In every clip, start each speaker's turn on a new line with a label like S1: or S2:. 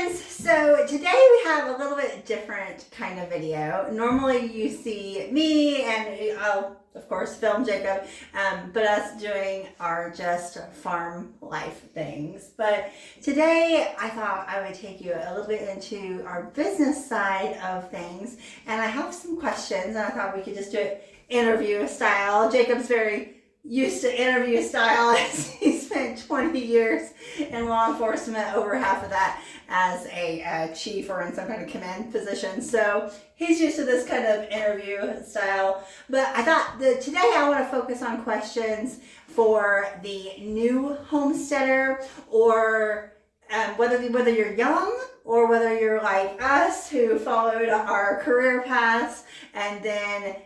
S1: friends, so today we have a little bit different kind of video. Normally you see me and I'll of course film Jacob, but us doing our just farm life things. But today I thought I would take you a little bit into our business side of things, and I have some questions and I thought we could just do it interview style. Jacob's very used to interview style as he spent 20 years in law enforcement, over half of that as a chief or in some kind of command position. So he's used to this kind of interview style. But I thought that today I want to focus on questions for the new homesteader, or whether you're young or whether you're like us who followed our career paths and then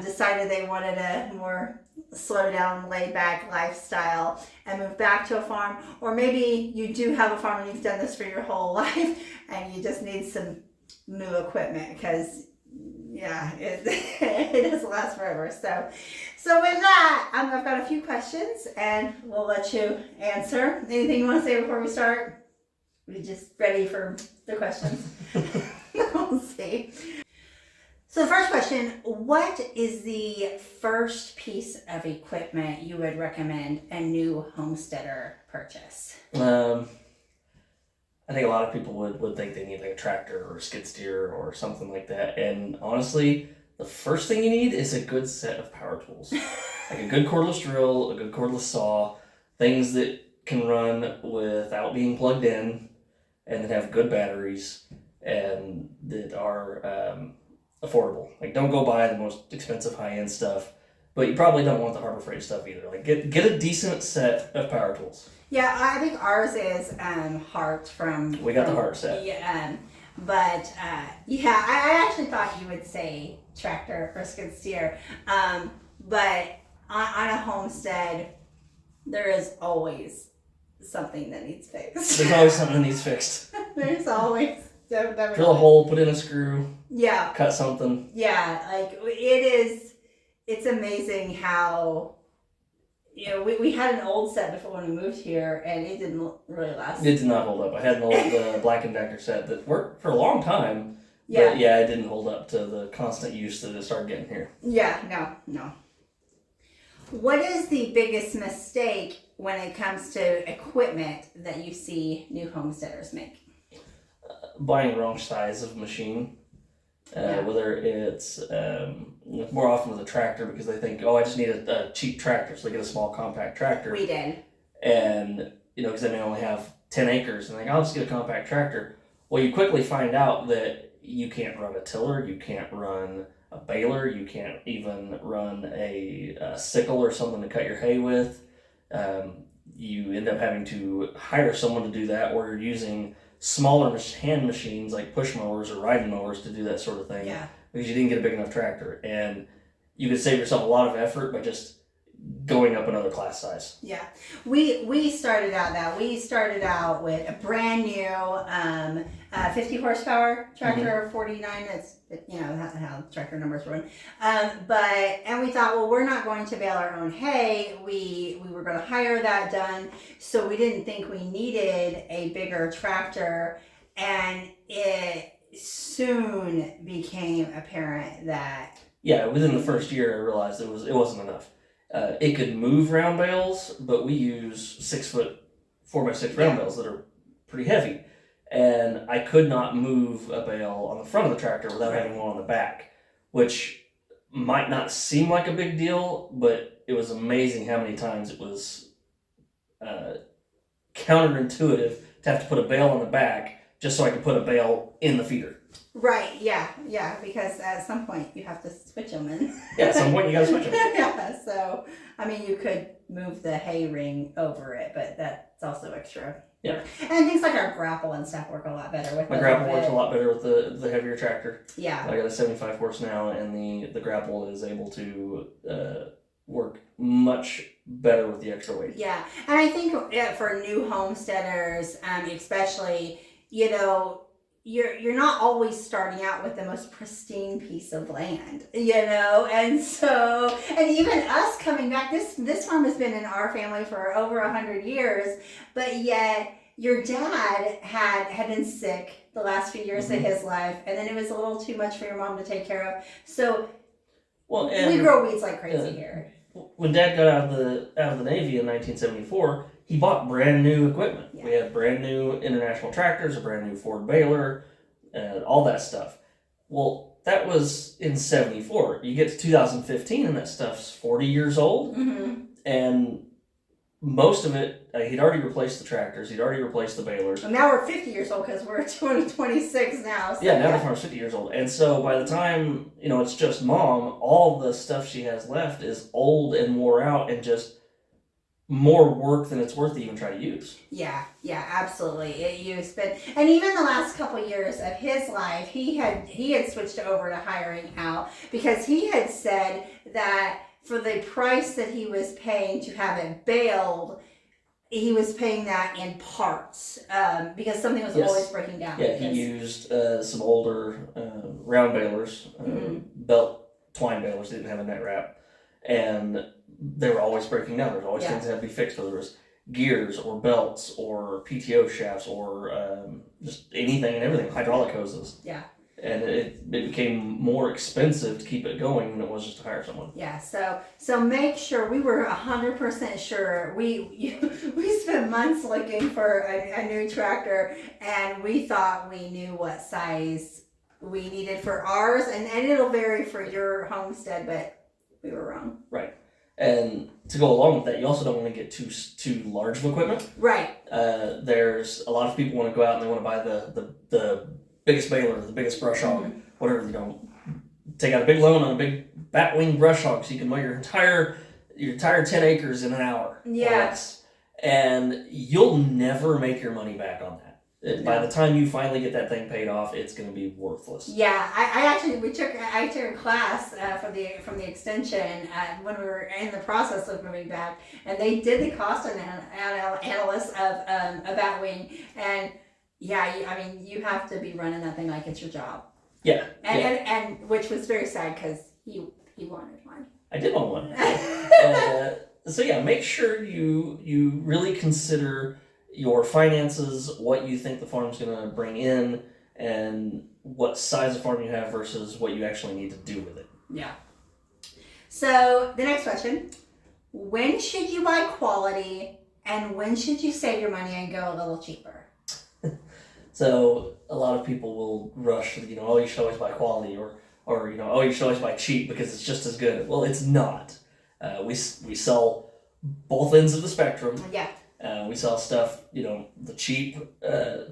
S1: decided they wanted a more slow down, laid back lifestyle and move back to a farm. Or maybe you do have a farm and you've done this for your whole life and you just need some new equipment because it doesn't last forever. So with that, I've got a few questions and we'll let you answer. Anything you want to say before we start? We're just ready for the questions. We'll see. So the first question, what is the first piece of equipment you would recommend a new homesteader purchase?
S2: I think a lot of people would think they need like a tractor or a skid steer or something like that. And honestly, the first thing you need is a good set of power tools. Like a good cordless drill, a good cordless saw, things that can run without being plugged in and that have good batteries and that are affordable. Like, don't go buy the most expensive high-end stuff, but you probably don't want the Harbor Freight stuff either. Like, get a decent set of power tools.
S1: Yeah, I think ours is Hart from...
S2: We got the Hart set.
S1: Yeah, but I actually thought you would say tractor or skid steer. But on a homestead, there is always something that needs fixed.
S2: There's always something that needs fixed.
S1: There's always...
S2: Drill a hole, put in a screw.
S1: Yeah.
S2: Cut something.
S1: Yeah, like it's amazing how, we had an old set before when we moved here and it didn't really last.
S2: It did not hold up. I had an old Black & Decker set that worked for a long time.
S1: Yeah.
S2: But yeah, it didn't hold up to the constant use that it started getting here.
S1: Yeah, no. What is the biggest mistake when it comes to equipment that you see new homesteaders make?
S2: Buying the wrong size of machine, whether it's more often with a tractor because they think, I just need a cheap tractor, so they get a small compact tractor.
S1: We did.
S2: And, because they may only have 10 acres and they think, I'll just get a compact tractor. Well, you quickly find out that you can't run a tiller, you can't run a baler, you can't even run a sickle or something to cut your hay with. You end up having to hire someone to do that, or you're using smaller hand machines like push mowers or riding mowers to do that sort of thing.
S1: Yeah. Because
S2: you didn't get a big enough tractor. And you could save yourself a lot of effort by just going up another class size.
S1: Yeah. We started out with a brand new 50 horsepower tractor, 49. It's how tractor numbers run. And we thought, well, we're not going to bale our own hay. We were going to hire that done. So we didn't think we needed a bigger tractor, and it soon became apparent that
S2: within the first year I realized it wasn't enough. It could move round bales, but we use 6-foot 4x6 round bales that are pretty heavy. And I could not move a bale on the front of the tractor without having one on the back, which might not seem like a big deal, but it was amazing how many times it was counterintuitive to have to put a bale on the back just so I could put a bale in the feeder.
S1: Right, yeah, because at some point you have to switch them in.
S2: Yeah, at some point you gotta switch them.
S1: Yeah, so, you could move the hay ring over it, but that's also extra.
S2: Yeah.
S1: And things like our grapple and stuff work a lot better with
S2: My grapple works a lot better with the heavier tractor.
S1: Yeah.
S2: I got a 75 horse now, and the grapple is able to work much better with the extra weight.
S1: Yeah, and I think for new homesteaders, especially, you're not always starting out with the most pristine piece of land, and so, and even us coming back, this farm has been in our family for over 100 years, but yet, your dad had been sick the last few years of his life, and then it was a little too much for your mom to take care of. So we grow weeds like crazy here.
S2: When Dad got out of the Navy in 1974, he bought brand new equipment. Yeah. We had brand new International tractors, a brand new Ford baler, and all that stuff. Well, that was in 74. You get to 2015 and that stuff's 40 years old. And most of it, he'd already replaced the tractors. He'd already replaced the balers.
S1: And now we're 50 years old because we're 26 now. So
S2: now the farm's 50 years old. And so by the time, it's just Mom, all the stuff she has left is old and wore out and just more work than it's worth to even try to use.
S1: Yeah, absolutely. And even the last couple years of his life, he had switched over to hiring out because he had said that for the price that he was paying to have it baled, he was paying that in parts because something was always breaking down.
S2: Yeah, he used some older round balers, belt twine balers. They didn't have a net wrap, and they were always breaking down. There was always things that had to be fixed, whether it was gears or belts or PTO shafts or just anything and everything, hydraulic hoses.
S1: Yeah.
S2: And it became more expensive to keep it going than it was just to hire someone.
S1: Yeah, so make sure, we were 100% sure. We spent months looking for a new tractor, and we thought we knew what size we needed for ours, and it'll vary for your homestead, but we were wrong.
S2: Right. And to go along with that, you also don't want to get too large of equipment.
S1: Right.
S2: There's a lot of people want to go out and they want to buy the biggest baler, the biggest brush hog, whatever, take out a big loan on a big batwing brush hog so you can mow your entire 10 acres in an hour.
S1: Yes.
S2: And you'll never make your money back on that. No. By the time you finally get that thing paid off, it's going to be worthless.
S1: Yeah, I took a class from the extension when we were in the process of moving back, and they did the cost analysis of a batwing, and you have to be running that thing like it's your job.
S2: Yeah.
S1: And which was very sad because he wanted one.
S2: I did want one. So make sure you really consider your finances, what you think the farm's going to bring in, and what size of farm you have versus what you actually need to do with it.
S1: Yeah. So the next question, when should you buy quality and when should you save your money and go a little cheaper?
S2: So a lot of people will rush, you should always buy quality or you should always buy cheap because it's just as good. Well, it's not. We sell both ends of the spectrum.
S1: Yeah.
S2: We sell stuff, the cheap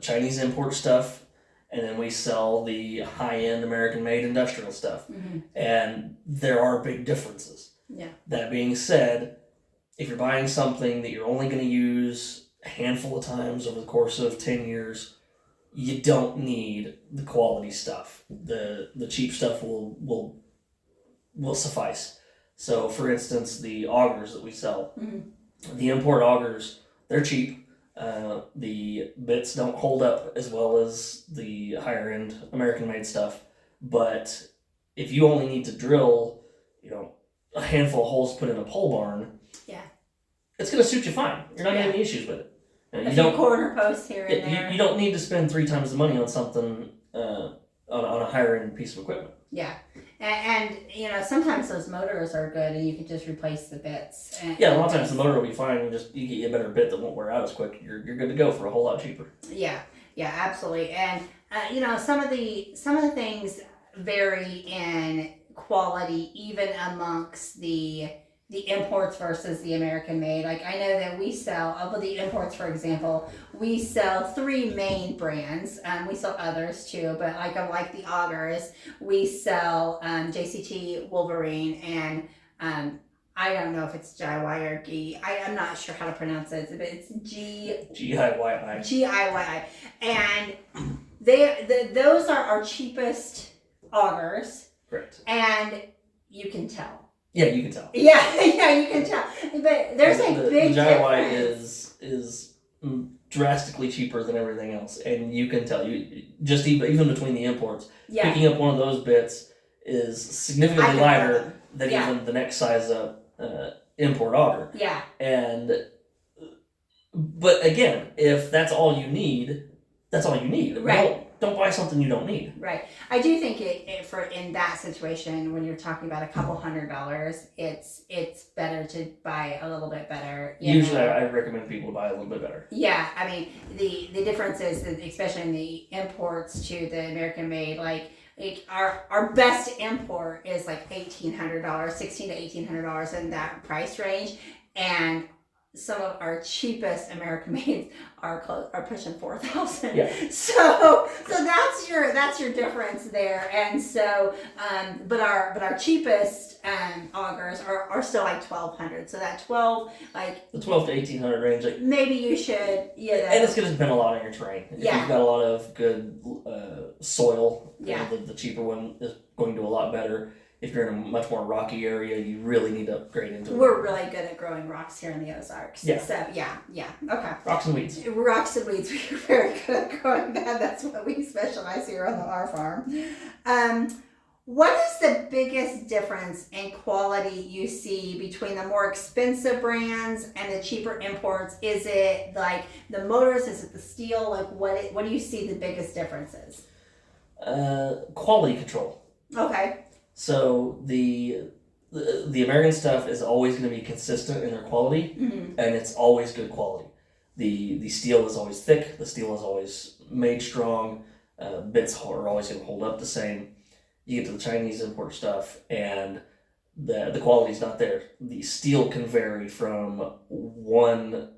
S2: Chinese import stuff, and then we sell the high-end American-made industrial stuff. And there are big differences.
S1: Yeah.
S2: That being said, if you're buying something that you're only going to use a handful of times over the course of 10 years, you don't need the quality stuff. The cheap stuff will suffice. So, for instance, the augers that we sell, the import augers, they're cheap. The bits don't hold up as well as the higher end American made stuff. But if you only need to drill, a handful of holes to put in a pole barn, it's going to suit you fine. You're not going to have any issues with it.
S1: A few corner posts here and there.
S2: You don't need to spend 3 times the money on something on a higher end piece of equipment.
S1: Yeah, and sometimes those motors are good, and you can just replace the bits.
S2: A lot of times the motor will be fine. You get you a better bit that won't wear out as quick. You're good to go for a whole lot cheaper.
S1: Yeah, absolutely. And some of the things vary in quality, even amongst the imports versus the American made. Like I know that we sell, of the imports, for example, we sell 3 main brands. We sell others too, but like the augers, we sell JCT, Wolverine, and I don't know if it's GIY or G. I'm not sure how to pronounce it, but it's
S2: GIYI.
S1: GIYI. And those are our cheapest augers.
S2: Correct.
S1: And you can tell.
S2: Yeah, you can tell.
S1: Yeah, you can tell. But there's a big
S2: the DIY
S1: difference.
S2: is drastically cheaper than everything else, and you can tell. You just even between the imports, picking up one of those bits is significantly lighter than even the next size up import auger.
S1: Yeah.
S2: And But again, if that's all you need, that's all you need.
S1: Right.
S2: Don't buy something you don't need.
S1: Right. I do think it for in that situation when you're talking about a couple $100, it's better to buy a little bit better.
S2: Usually, I recommend people to buy a little bit better.
S1: Yeah, I mean the difference is that especially in the imports to the American made, like our best import is like $1,800, $1,600 to $1,800 in that price range, and some of our cheapest American made are pushing 4,000.
S2: Yeah.
S1: So that's your difference there, and so but our cheapest augers are still like 1,200. So that 12 like
S2: the 12 to 1,800 range. Like,
S1: maybe you should
S2: and it's going to depend a lot on your terrain. If you've got a lot of good soil, the cheaper one is going to do a lot better. If you're in a much more rocky area, you really need to upgrade into it.
S1: We're really good at growing rocks here in the Ozarks.
S2: Yeah.
S1: So, yeah. Okay.
S2: Rocks and weeds.
S1: Rocks and weeds. We're very good at growing that. That's what we specialize here on our farm. What is the biggest difference in quality you see between the more expensive brands and the cheaper imports? Is it like the motors? Is it the steel? Like what do you see the biggest differences?
S2: Quality control.
S1: Okay.
S2: So the American stuff is always going to be consistent in their quality, and it's always good quality. The steel is always thick. The steel is always made strong. Bits are always going to hold up the same. You get to the Chinese import stuff, and the quality's not there. The steel can vary from one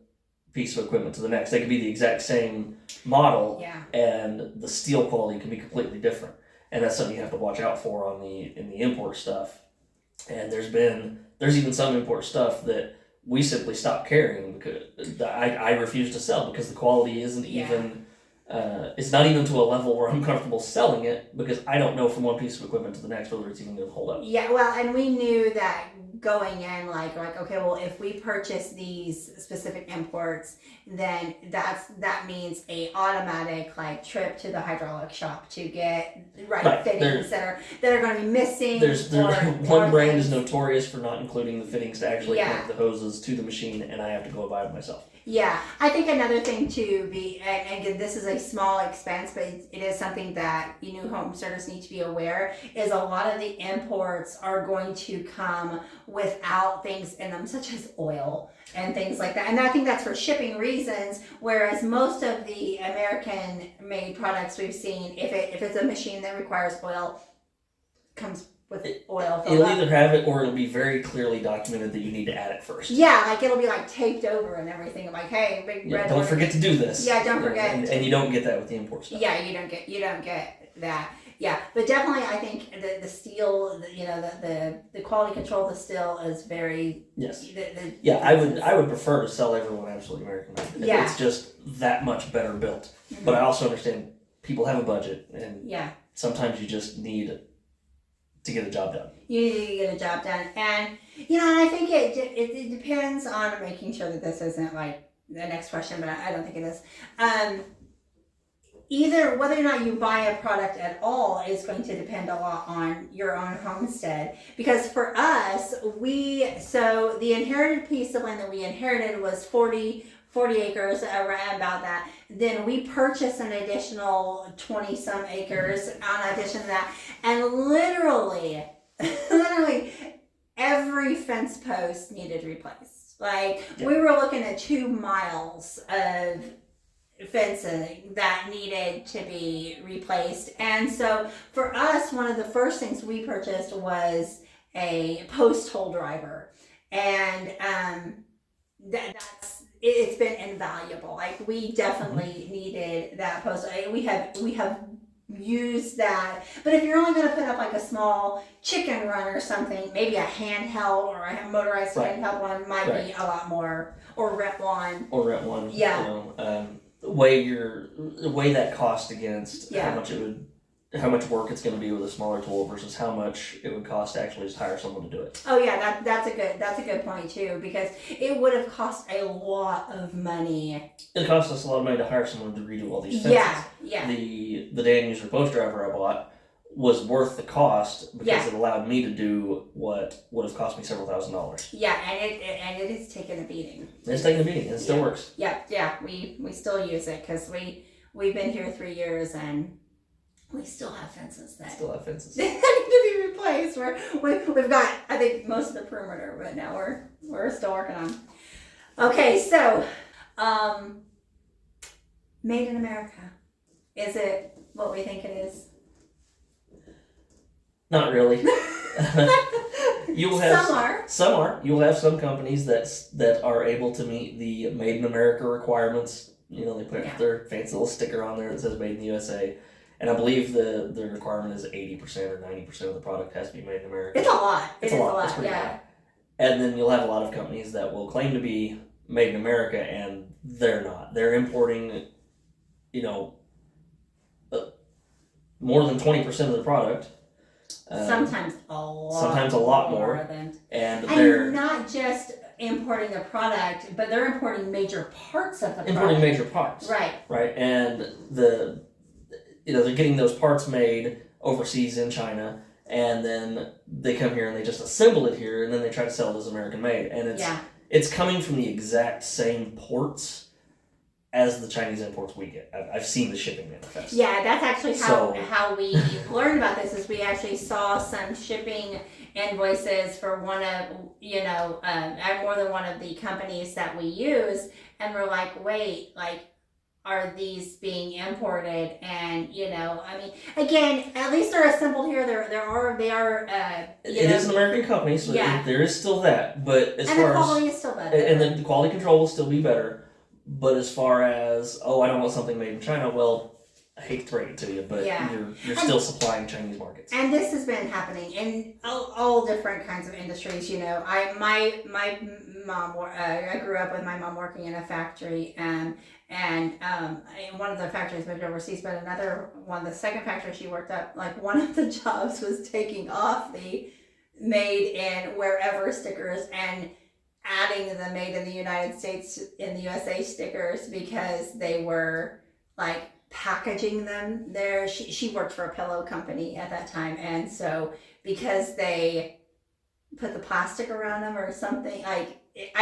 S2: piece of equipment to the next. They could be the exact same model, and the steel quality can be completely different. And that's something you have to watch out for in the import stuff. And there's even some import stuff that we simply stopped carrying because I refuse to sell because the quality isn't even it's not even to a level where I'm comfortable selling it because I don't know from one piece of equipment to the next whether it's even going to hold up.
S1: Yeah, well, and we knew that going in, like okay, well, if we purchase these specific imports, then that means a automatic like trip to the hydraulic shop to get fittings that are going to be missing.
S2: One brand is notorious for not including the fittings to actually connect the hoses to the machine, and I have to go buy it myself.
S1: Yeah, I think another thing to be, and again, this is a small expense, but it is something that new homesteaders need to be aware, is a lot of the imports are going to come without things in them, such as oil and things like that. And I think that's for shipping reasons, whereas most of the American-made products we've seen, if it's a machine that requires oil, comes with oil.
S2: It'll either have it or it'll be very clearly documented that you need to add it first.
S1: Yeah, like it'll be like taped over and everything. Like, hey, big red.
S2: Don't forget to do this.
S1: Yeah, don't forget.
S2: And you don't get that with the import stuff.
S1: Yeah, you don't get that. Yeah, but definitely, I think the steel, the quality control of the steel is very.
S2: Yes. I would prefer to sell everyone absolutely American made.
S1: Yeah.
S2: It's just that much better built. Mm-hmm. But I also understand people have a budget, and sometimes you just need to get a job done.
S1: You need to get a job done, and I think it depends on making sure that this isn't like the next question, but I don't think it is. Either whether or not you buy a product at all is going to depend a lot on your own homestead. Because for us, so the inherited piece of land that we inherited was 40 acres, around about that. Then we purchased an additional 20 some acres in addition to that. And literally every fence post needed replaced. We were looking at 2 miles of fencing that needed to be replaced. And so for us, one of the first things we purchased was a post hole driver. And it's been invaluable. We definitely needed that post. We have used that. But if you're only going to put up like a small chicken run or something, maybe a handheld or a motorized handheld one might be a lot more, or rent one. Yeah.
S2: Weigh that cost against how much work it's going to be with a smaller tool versus how much it would cost to actually just hire someone to do it.
S1: Oh yeah, that's a good point too, because it would have cost a lot of money.
S2: It cost us a lot of money to hire someone to redo all these fences.
S1: Yeah.
S2: The Dan user post driver I bought was worth the cost because
S1: Yeah.
S2: it allowed me to do what would have cost me several $1,000s.
S1: Yeah, and it has taken a beating.
S2: It's taken a beating, and it still works.
S1: Yeah. We still use it because we've been here 3 years and we still have fences that
S2: Still have fences.
S1: need to be replaced. We've got, I think, most of the perimeter, but now we're still working on. Okay, so made in America, is it what we think it is?
S2: Not really. You'll have
S1: Some are.
S2: You'll have some companies that are able to meet the Made in America requirements. You know, they put their fancy little sticker on there that says Made in the USA. And I believe the requirement is 80% or 90% of the product has to be made in America.
S1: It's a lot.
S2: It's a lot. It's pretty high. And then you'll have a lot of companies that will claim to be made in America, and they're not. They're importing, more than 20% of the product.
S1: Sometimes a
S2: lot more. And
S1: they're not just importing the product, but they're importing major parts of the product.
S2: Major parts.
S1: Right.
S2: And they're getting those parts made overseas in China, and then they come here and they just assemble it here, and then they try to sell it as American made. And it's coming from the exact same ports as the Chinese imports we get. I've seen the shipping manifest.
S1: Yeah, that's actually how we learned about this. Is we actually saw some shipping invoices for one of more than one of the companies that we use, and we're like, wait, are these being imported? And again, at least they're assembled here. They are.
S2: It is an American company, so there is still that. But
S1: the quality is still better,
S2: and the quality control will still be better. But as far as I don't want something made in China, well, I hate to break it to you, but you're still supplying Chinese markets.
S1: And this has been happening in all different kinds of industries. My mom, I grew up with my mom working in a factory, and one of the factories moved overseas, but the second factory she worked at, one of the jobs was taking off the made in wherever stickers and adding the made in the United States in the USA stickers because they were packaging them there. She worked for a pillow company at that time, and so because they put the plastic around them or something, I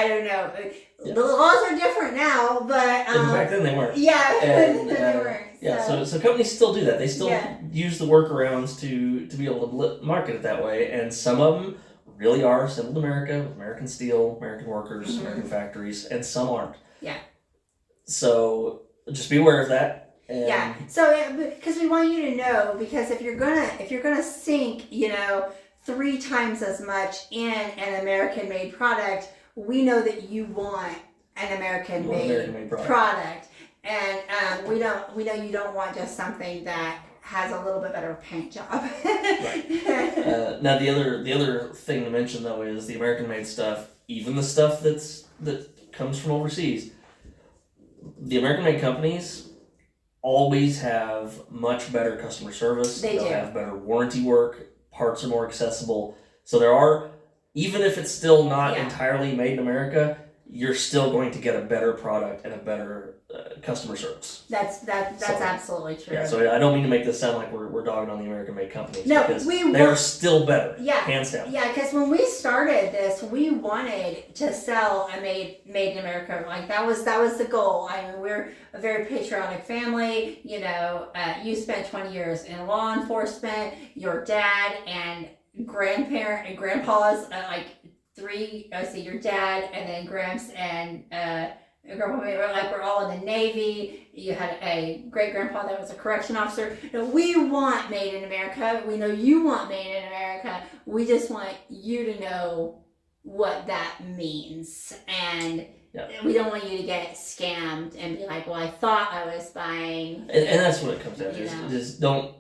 S1: don't know. Yeah. The laws are different now, but
S2: back then they weren't.
S1: Yeah,
S2: and,
S1: they weren't.
S2: Yeah, so companies still do that. They still use the workarounds to be able to market it that way, and some of them really are assembled in America with American steel, American workers, American factories, and some aren't.
S1: Yeah.
S2: So just be aware of that.
S1: And so because we want you to know, because if you're gonna sink 3 times as much in an American made product, we know that you want an American made product, and we know you don't want just something that has a little bit better paint job.
S2: Right. Now the other thing to mention though is the American made stuff, even the stuff that comes from overseas. The American made companies always have much better customer service. They'll have better warranty work. Parts are more accessible. So there are, even if it's still not entirely made in America, you're still going to get a better product and a better customer service. That's
S1: absolutely true.
S2: Yeah, so I don't mean to make this sound like we're dogging on the American made companies.
S1: No,
S2: because they're still better.
S1: Yeah,
S2: hands down.
S1: Yeah, because when we started this, we wanted to sell a made in America. That was the goal. We're a very patriotic family. You spent 20 years in law enforcement. Your dad and grandpa's your dad and then Gramps and grandpa we're all in the Navy. You had a great grandpa that was a correction officer. We want made in America. We know you want made in America. We just want you to know what that means, and we don't want you to get if and be like, well, I thought I was buying.
S2: And that's what it comes down to. Just don't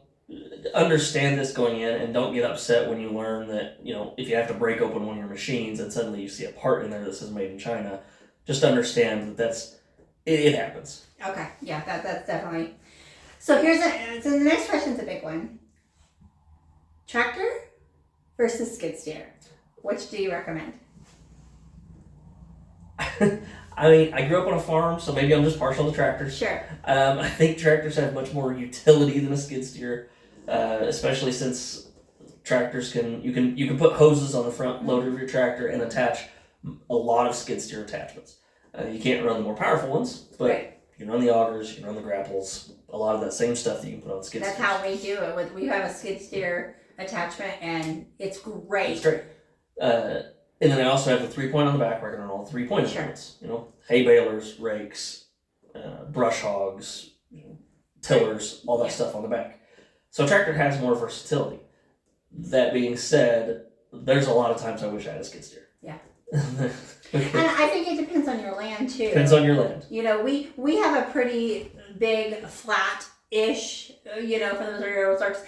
S2: understand this going in, and don't get upset when you learn that if you have to break open one of your machines and suddenly you see a part in there that says made in China. Just understand that it happens.
S1: Okay, yeah, that's definitely. So so the next question's a big one. Tractor versus skid steer. Which do you recommend?
S2: I grew up on a farm, so maybe I'm just partial to tractors.
S1: Sure.
S2: I think tractors have much more utility than a skid steer. especially since tractors you can put hoses on the front loader of your tractor and attach a lot of skid steer attachments. You can't run the more powerful ones, but you can run the augers, you can run the grapples, a lot of that same stuff that you can put on skid steers.
S1: That's how we do it. We have a skid steer attachment, and it's great.
S2: It's great. And then I also have the 3-point on the back where I can run all 3-point implements. You know, hay balers, rakes, brush hogs, tillers, all that stuff on the back. So a tractor has more versatility. That being said, there's a lot of times I wish I had a skid steer.
S1: Yeah. And I think it depends on your land too.
S2: Depends on your land.
S1: You know, we have a pretty big flat-ish, you know, for the Missouri Ozarks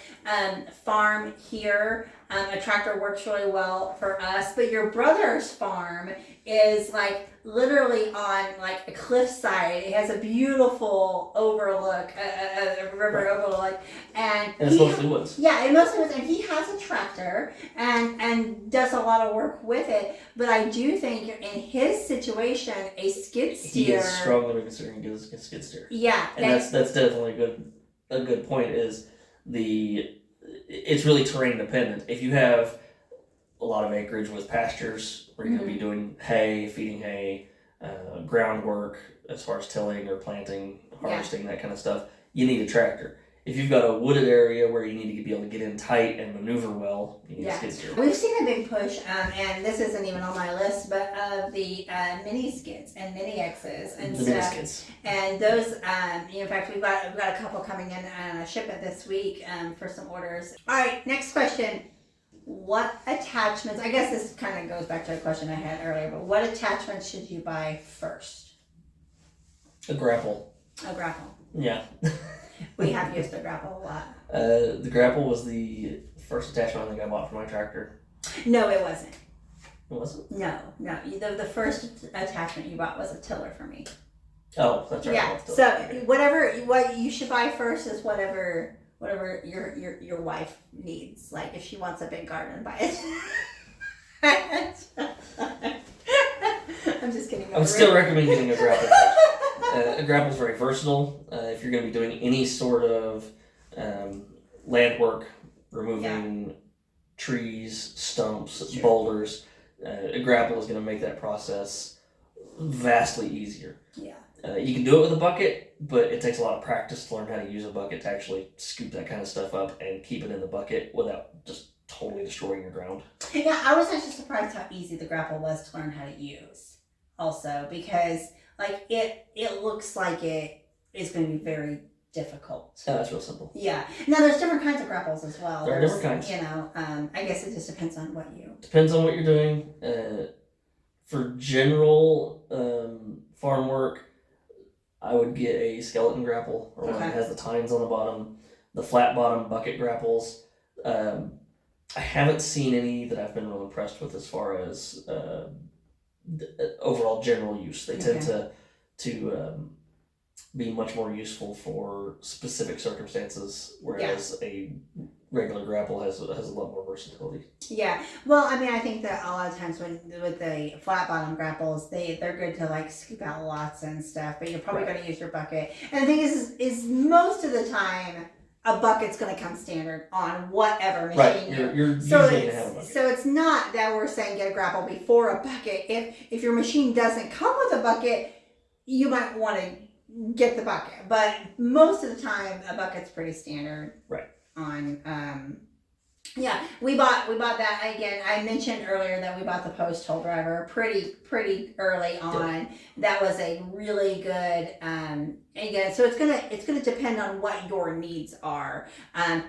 S1: farm here. A tractor works really well for us, but your brother's farm is like literally on like a cliffside. It has a beautiful overlook, a river overlook, and
S2: it's mostly woods.
S1: Yeah, it mostly woods, and he has a tractor and does a lot of work with it. But I do think in his situation, a skid steer.
S2: He is strongly considering getting a skid steer.
S1: Yeah,
S2: and that's definitely a good point. Is it's really terrain dependent. If you have a lot of acreage with pastures where you're going to be doing hay, feeding hay, groundwork as far as tilling or planting, harvesting, that kind of stuff, you need a tractor. If you've got a wooded area where you need to be able to get in tight and maneuver well, you need a skid steer.
S1: We've seen a big push, and this isn't even on my list, but of the mini skids and mini X's and
S2: the
S1: stuff.
S2: mini skids.
S1: And those, in fact, we've got a couple coming in on a shipment this week for some orders. All right, next question. What attachments, I guess this kind of goes back to a question I had earlier, but what attachments should you buy first?
S2: A grapple.
S1: A grapple.
S2: Yeah.
S1: We have used the grapple a lot.
S2: The grapple was the first attachment I think I bought for my tractor.
S1: No, it wasn't.
S2: It wasn't?
S1: No. The first attachment you bought was a tiller for me.
S2: Oh, that's right.
S1: Yeah. So what you should buy first is whatever your wife needs. Like if she wants a big garden, buy it. I'm just kidding.
S2: I would still recommend getting a grapple. A grapple is very versatile. If you're going to be doing any sort of land work, removing trees, stumps, boulders, a grapple is going to make that process vastly easier.
S1: Yeah.
S2: You can do it with a bucket, but it takes a lot of practice to learn how to use a bucket to actually scoop that kind of stuff up and keep it in the bucket without just totally destroying your ground.
S1: Yeah, I was actually surprised how easy the grapple was to learn how to use also, because like it looks like it is going to be very difficult.
S2: Oh, that's real simple.
S1: Yeah. Now there's different kinds of grapples as well.
S2: There are different kinds.
S1: You know, I guess it just depends on what you...
S2: Depends on what you're doing. For general farm work, I would get a skeleton grapple, or one that has the tines on the bottom, the flat bottom bucket grapples. I haven't seen any that I've been real impressed with as far as overall general use. They tend to be much more useful for specific circumstances, whereas a regular grapple has a lot more versatility.
S1: Yeah. Well, I mean, I think that a lot of times with the flat bottom grapples, they're good to like scoop out lots and stuff, but you're probably going to use your bucket. And the thing is most of the time, a bucket's going to come standard on whatever machine
S2: you're usually going to have a bucket.
S1: So it's not that we're saying get a grapple before a bucket. If your machine doesn't come with a bucket, you might want to get the bucket. But most of the time, a bucket's pretty standard.
S2: Right.
S1: We bought that again. I mentioned earlier that we bought the post hole driver pretty early on.
S2: Yeah.
S1: That was a really good again, so it's gonna depend on what your needs are.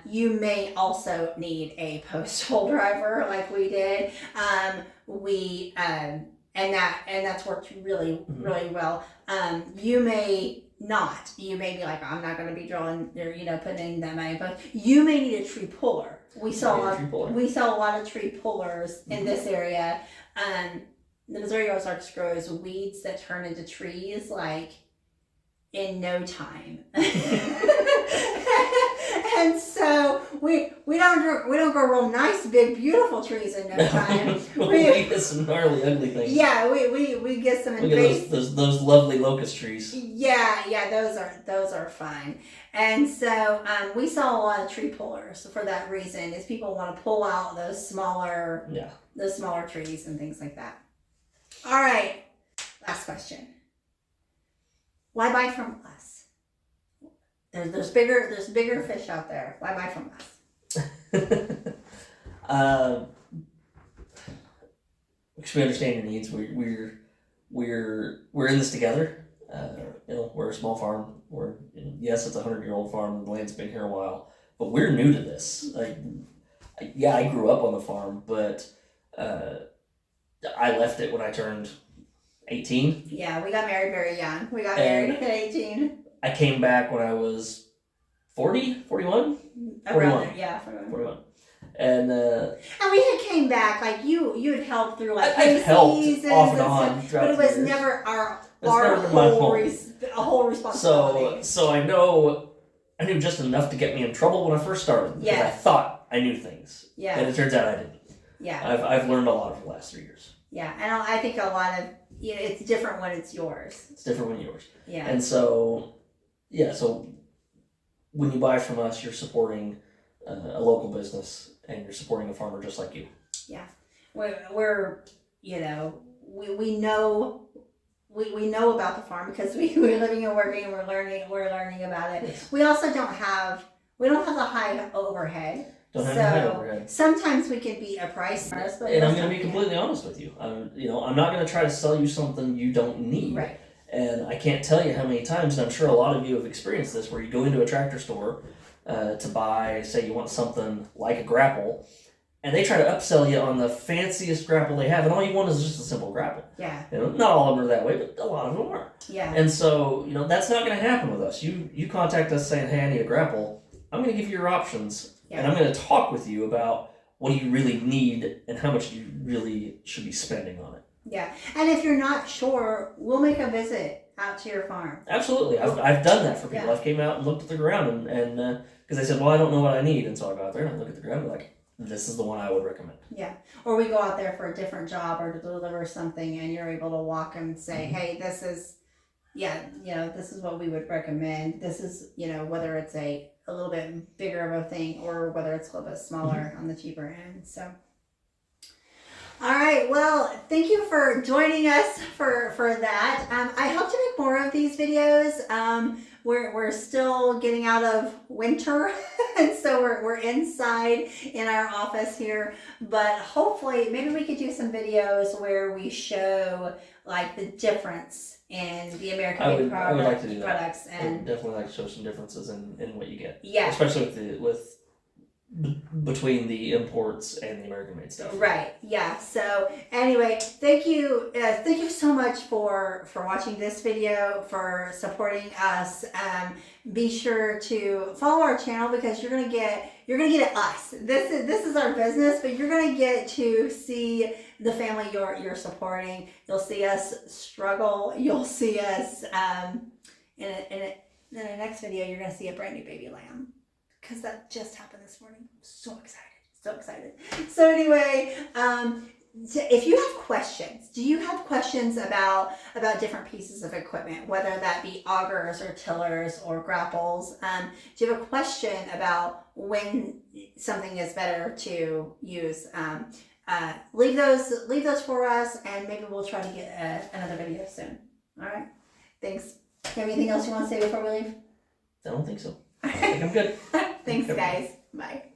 S1: You may also need a post hole driver like we did. And that's worked really well. You may not. You may be like, I'm not going to be drilling or putting in that many, but you may need a tree puller. We sell a lot of tree pullers in this area. The Missouri Ozarks grows weeds that turn into trees like in no time. And so we don't don't grow real nice, big, beautiful trees in no time.
S2: We get some gnarly, ugly things.
S1: Yeah, we get some
S2: We get those lovely locust trees.
S1: Yeah, those are fun. And so we sell a lot of tree pullers for that reason. Is people want to pull out those smaller trees and things like that. All right, last question. Why buy from us? There's bigger fish out there. Why buy from us?
S2: Because we understand your needs. We're in this together. We're a small farm. Yes, it's a 100-year-old farm. The land's been here a while, but we're new to this. I grew up on the farm, but I left it when I turned 18.
S1: Yeah, we got married very young. We got married at 18.
S2: I came back when I was 40, 41? 41.
S1: Yeah,
S2: 41. And
S1: we had came back, like you had helped through like
S2: I've helped
S1: seasons
S2: off and on
S1: but it was never our whole responsibility.
S2: So I knew just enough to get me in trouble when I first started. Because I thought I knew things.
S1: Yeah.
S2: And it turns out I didn't.
S1: Yeah.
S2: I've learned a lot over the last 3 years.
S1: Yeah, and I think a lot of it's different when it's yours.
S2: It's different when yours.
S1: Yeah.
S2: And so when you buy from us, you're supporting a local business and you're supporting a farmer just like you.
S1: Yeah, we're we know about the farm because we're living and working and we're learning about it.
S2: Yes.
S1: We also don't have the high overhead.
S2: Don't have any high overhead.
S1: Sometimes we can be a price.
S2: And I'm going to be completely honest with you. I'm not going to try to sell you something you don't need.
S1: Right.
S2: And I can't tell you how many times, and I'm sure a lot of you have experienced this, where you go into a tractor store to buy, say you want something like a grapple, and they try to upsell you on the fanciest grapple they have, and all you want is just a simple grapple.
S1: Yeah.
S2: Not all of them are that way, but a lot of them are.
S1: Yeah.
S2: And so, that's not going to happen with us. You contact us saying, hey, I need a grapple. I'm going to give you your options, and I'm going to talk with you about what do you really need and how much you really should be spending on it.
S1: Yeah, and if you're not sure, we'll make a visit out to your farm.
S2: Absolutely, I've done that for people. I've came out and looked at the ground, and because they said, well, I don't know what I need, and so I go out there and I look at the ground and I'm like, this is the one I would recommend.
S1: Yeah, or we go out there for a different job or to deliver something, and you're able to walk and say, hey, this is, this is what we would recommend. This is, whether it's a little bit bigger of a thing or whether it's a little bit smaller on the cheaper end. So. All right, well, thank you for joining us for that. I hope to make more of these videos. We're still getting out of winter, and so we're inside in our office here. But hopefully, maybe we could do some videos where we show like the difference in the American-made
S2: I would like to do that.
S1: products. And
S2: I would definitely like to show some differences in what you get.
S1: Yeah,
S2: especially between the imports and the American-made stuff. Right.
S1: Yeah. So anyway, thank you so much for watching this video, for supporting us. Be sure to follow our channel because you're gonna get us. This is our business, but you're gonna get to see the family you're supporting. You'll see us struggle. You'll see us in the next video. You're gonna see a brand new baby lamb. Because that just happened this morning. So excited. So anyway, if you have questions, do you have questions about different pieces of equipment, whether that be augers or tillers or grapples? Do you have a question about when something is better to use? Leave those for us, and maybe we'll try to get another video soon. All right. Thanks. Have anything else you want to say before we leave?
S2: I don't think so. I think I'm good.
S1: Thanks, guys. Bye.